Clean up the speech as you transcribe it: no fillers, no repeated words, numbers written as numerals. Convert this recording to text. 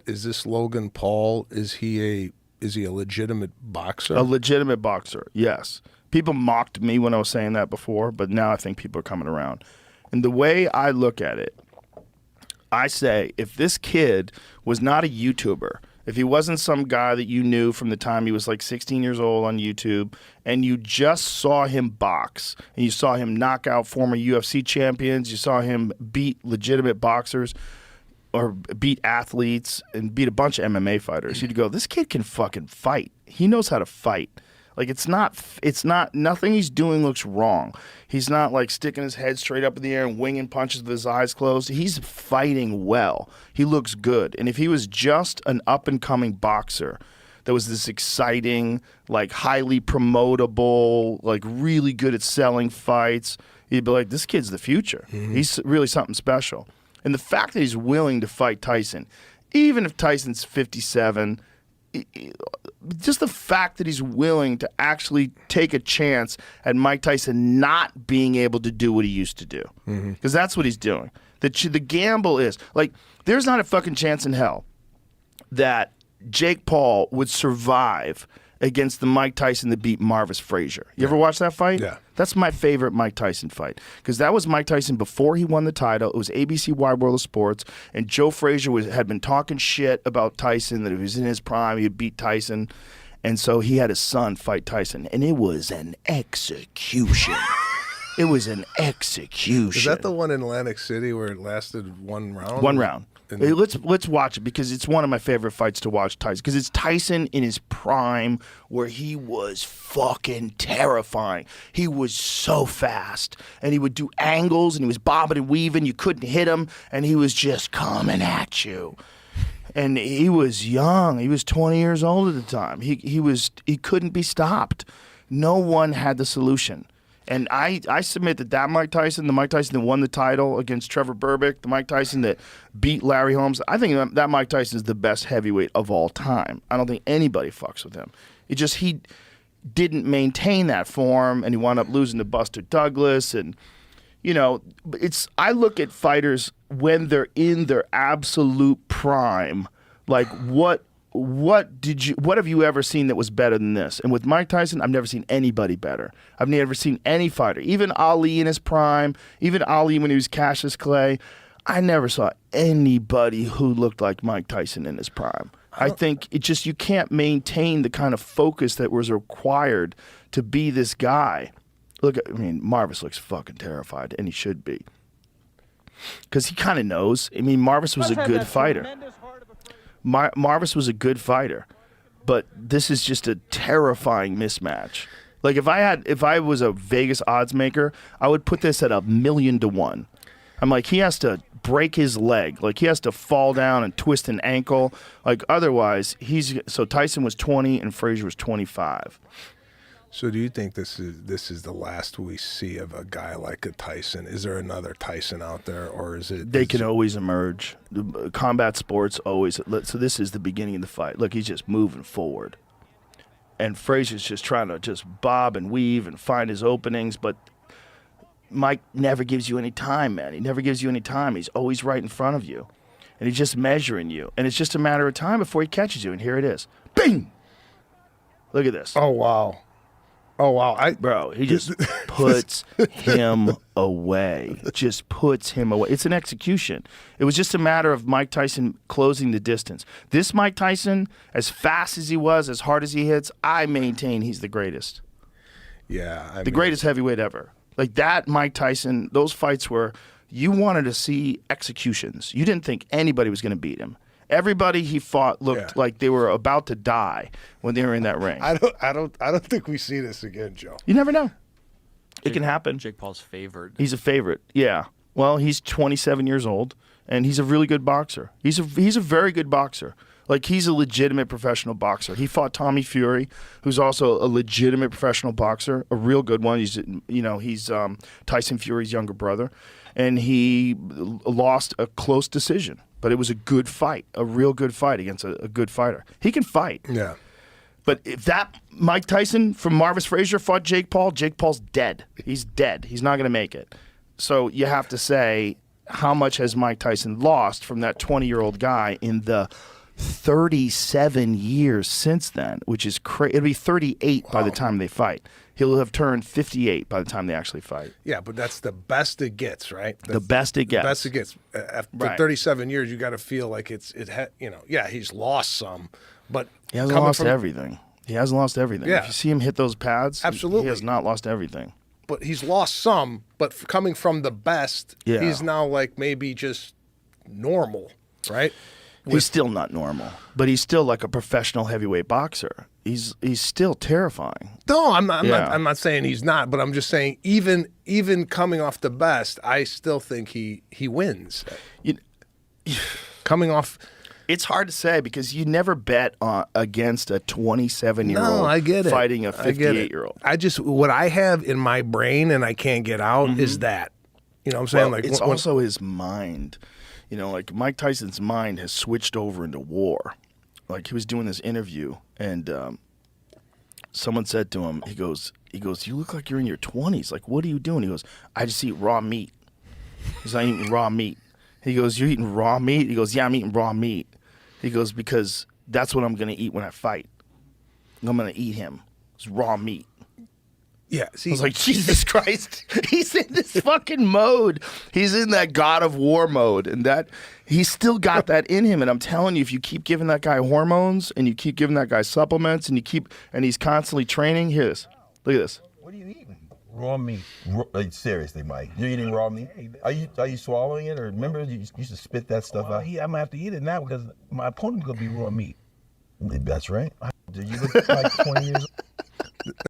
Is this Logan Paul? Is he a legitimate boxer? A legitimate boxer, yes. People mocked me when I was saying that before, but now I think people are coming around. And the way I look at it, I say if this kid was not a YouTuber, if he wasn't some guy that you knew from the time he was like 16 years old on YouTube, and you just saw him box, and you saw him knock out former UFC champions, you saw him beat legitimate boxers, or beat athletes and beat a bunch of MMA fighters, you'd go, this kid can fucking fight. He knows how to fight. Like, it's not, nothing he's doing looks wrong. He's not like sticking his head straight up in the air and winging punches with his eyes closed. He's fighting well. He looks good. And if he was just an up-and-coming boxer that was this exciting, like highly promotable, like really good at selling fights, you'd be like, this kid's the future. Mm-hmm. He's really something special. And the fact that he's willing to fight Tyson, even if Tyson's 57, just the fact that he's willing to actually take a chance at Mike Tyson not being able to do what he used to do. Because that's what he's doing. The gamble is, like, there's not a fucking chance in hell that Jake Paul would survive against the Mike Tyson that beat Marvis Frazier. You ever watch that fight? Yeah. That's my favorite Mike Tyson fight, because that was Mike Tyson before he won the title. It was ABC Wide World of Sports, and Joe Frazier had been talking shit about Tyson, that if he was in his prime, he'd beat Tyson. And so he had his son fight Tyson, and it was an execution. It was an execution. Is that the one in Atlantic City where it lasted one round? One round. Let's watch it, because it's one of my favorite fights to watch Tyson, because it's Tyson in his prime where he was fucking terrifying. He was so fast, and he would do angles, and he was bobbing and weaving. You couldn't hit him, and he was just coming at you. And he was young. He was 20 years old at the time. He couldn't be stopped. No one had the solution. And I submit that Mike Tyson, the Mike Tyson that won the title against Trevor Berbick, the Mike Tyson that beat Larry Holmes, I think that Mike Tyson is the best heavyweight of all time. I don't think anybody fucks with him. He didn't maintain that form, and he wound up losing to Buster Douglas. And, you know, I look at fighters when they're in their absolute prime, like what have you ever seen that was better than this? And with Mike Tyson, I've never seen anybody better. I've never seen any fighter, even Ali in his prime, even Ali when he was Cassius Clay. I never saw anybody who looked like Mike Tyson in his prime. I think you can't maintain the kind of focus that was required to be this guy. Marvis looks fucking terrified, and he should be, because he kind of knows. Marvis was a good fighter. Marvis was a good fighter, but this is just a terrifying mismatch. Like, if I was a Vegas odds maker, I would put this at 1,000,000 to 1. I'm like, he has to break his leg, like he has to fall down and twist an ankle, like otherwise so Tyson was 20 and Frazier was 25. So do you think this is the last we see of a guy like a Tyson? Is there another Tyson out there, or is it? They can always emerge. Combat sports always. So this is the beginning of the fight. Look, he's just moving forward, and Frazier's just trying to just bob and weave and find his openings. But Mike never gives you any time, man. He never gives you any time. He's always right in front of you, and he's just measuring you. And it's just a matter of time before he catches you. And here it is. Bing! Look at this. Oh, wow. Oh, wow. Bro, he just puts him away. Just puts him away. It's an execution. It was just a matter of Mike Tyson closing the distance. This Mike Tyson, as fast as he was, as hard as he hits, I maintain he's the greatest. Yeah. The greatest heavyweight ever. Like that Mike Tyson, those fights where you wanted to see executions. You didn't think anybody was going to beat him. Everybody he fought looked like they were about to die when they were in that ring. I don't think we see this again, Joe. You never know. It can happen. Jake Paul's favorite. He's a favorite. Yeah. Well, he's 27 years old, and he's a really good boxer. He's a very good boxer. Like, he's a legitimate professional boxer. He fought Tommy Fury, who's also a legitimate professional boxer, a real good one. He's Tyson Fury's younger brother, and he lost a close decision. But it was a good fight, a real good fight against a good fighter. He can fight. Yeah. But if that Mike Tyson from Marvis Frazier fought Jake Paul's dead. He's dead. He's not going to make it. So you have to say, how much has Mike Tyson lost from that 20-year-old guy in the 37 years since then, which is crazy. It'll be 38 by the time they fight. He'll have turned 58 by the time they actually fight. Yeah, but that's the best it gets, right? The best it gets. The best it gets. After 37 years, you got to feel like he's lost some, but he hasn't lost everything. He hasn't lost everything. Yeah. If you see him hit those pads, absolutely, he has not lost everything. But he's lost some. But coming from the best, he's now like maybe just normal, right? He's still not normal, but he's still like a professional heavyweight boxer. He's still terrifying. No, I'm not saying he's not, but I'm just saying even coming off the best, I still think he wins. Coming off, it's hard to say because you never bet against a 27-year-old I get it. fighting a 58-year-old. What I have in my brain and I can't get out is that. You know what I'm saying? Well, it's also his mind. You know, like Mike Tyson's mind has switched over into war. Like he was doing this interview and someone said to him, he goes, you look like you're in your 20s. Like, what are you doing? He goes, I just eat raw meat. He's like, I'm eating raw meat. He goes, you're eating raw meat? He goes, yeah, I'm eating raw meat. He goes, because that's what I'm going to eat when I fight. I'm going to eat him. It's raw meat. Yeah, see, I was like, Jesus Christ, he's in this fucking mode. He's in that God of War mode, and that he's still got that in him. And I'm telling you, if you keep giving that guy hormones and you keep giving that guy supplements and he's constantly training, hear this. Look at this. What are you eating? Raw meat. Seriously, Mike, you're eating raw meat? Are you swallowing it, or remember you used to spit that stuff out? I'm gonna have to eat it now because my opponent's gonna be raw meat. That's right. Do you look like 20 years old?